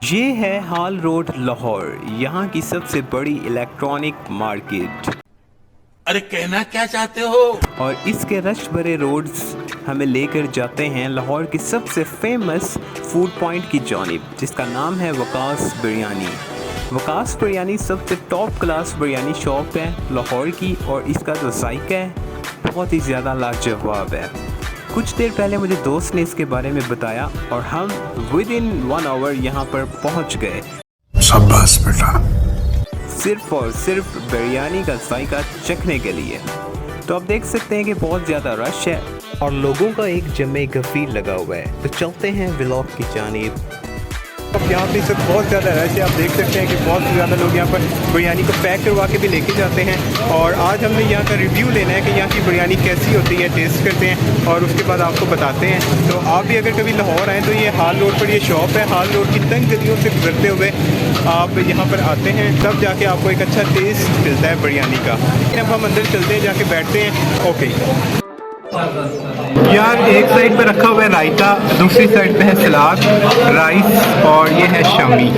ये है हाल रोड लाहौर, यहाँ की सबसे बड़ी इलेक्ट्रॉनिक मार्केट। अरे कहना क्या चाहते हो? और इसके रश भरे रोड्स हमें लेकर जाते हैं लाहौर की सबसे फेमस फूड पॉइंट की जानिब, जिसका नाम है वकास बिरयानी। वकास बिरयानी सबसे टॉप क्लास बिरयानी शॉप है लाहौर की, और इसका जो जायका है बहुत ही ज़्यादा लाजवाब है। कुछ देर पहले मुझे दोस्त ने इसके बारे में बताया और हम विद इन 1 आवर यहाँ पर पहुँच गए। शाबाश बेटा। सिर्फ और सिर्फ बिरयानी का जायका चखने के लिए। तो आप देख सकते हैं कि बहुत ज़्यादा रश है और लोगों का एक जमे गफीर लगा हुआ है। तो चलते हैं व्लॉग की जानिब। अब यहाँ पे सब बहुत ज़्यादा रश है। आप देख सकते हैं कि बहुत ज़्यादा लोग यहाँ पर बिरयानी को पैक करवा के भी लेके जाते हैं, और आज हमने यहाँ का रिव्यू लेना है कि यहाँ की बिरयानी कैसी होती है। टेस्ट करते हैं और उसके बाद आपको बताते हैं। तो आप भी अगर कभी लाहौर आएँ तो ये हाल रोड पर ये शॉप है। हाल रोड की तंग गलियों से गुजरते हुए आप यहाँ पर आते हैं, तब जाके आपको एक अच्छा टेस्ट मिलता है बिरयानी का। अब हम अंदर चलते हैं, जाके बैठते हैं। ओके यार, एक साइड पे रखा हुआ है रायता, दूसरी साइड पे है सलाद, राइस, और ये है शामी।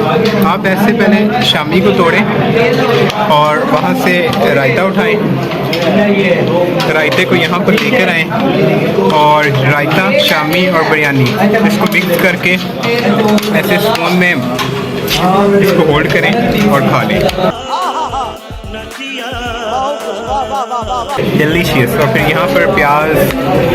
आप ऐसे पहले शामी को तोड़ें और वहाँ से रायता उठाएं, रायते को यहाँ पर लेकर आएँ और रायता, शामी और बिरयानी इसको मिक्स करके ऐसे स्पून में इसको होल्ड करें और खा लें। डिलीशियस। और फिर यहाँ पर प्याज,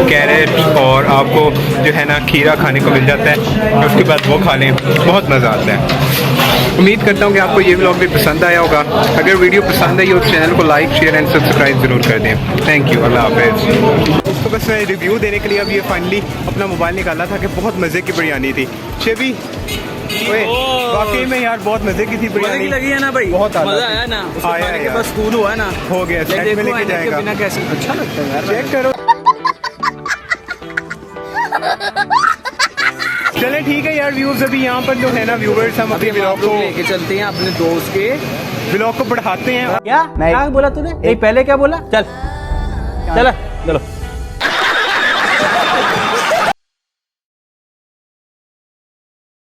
कैरेट और आपको जो है ना खीरा खाने को मिल जाता है, और उसके बाद वो खा लें, बहुत मज़ा आता है। उम्मीद करता हूँ कि आपको ये व्लॉग भी पसंद आया होगा। अगर वीडियो पसंद आई हो तो चैनल को लाइक, शेयर एंड सब्सक्राइब ज़रूर कर दें। थैंक यू, अल्लाह हाफ़िज़। तो बस मैं रिव्यू देने के लिए अब ये फाइनली अपना मोबाइल निकाला था कि बहुत मज़े की बिरयानी थी। शेबी वाकई में यार बहुत मजे की थी बिरयानी। लगी है ना भाई, बहुत मजा आया ना। आया यार, बस स्कूल हुआ है ना, हो गया। सेट में लेके जाएगा बिना कैसे अच्छा लगता है यार। चेक करो। चले ठीक है यार व्यूअर्स, अभी यहाँ पर जो है ना व्यूअर्स, हम अपने व्लॉग को लेके चलते हैं अपने दोस्त के व्लॉग को बढ़ाते हैं। क्या बोला तूने? पहले क्या बोला? चल चलो।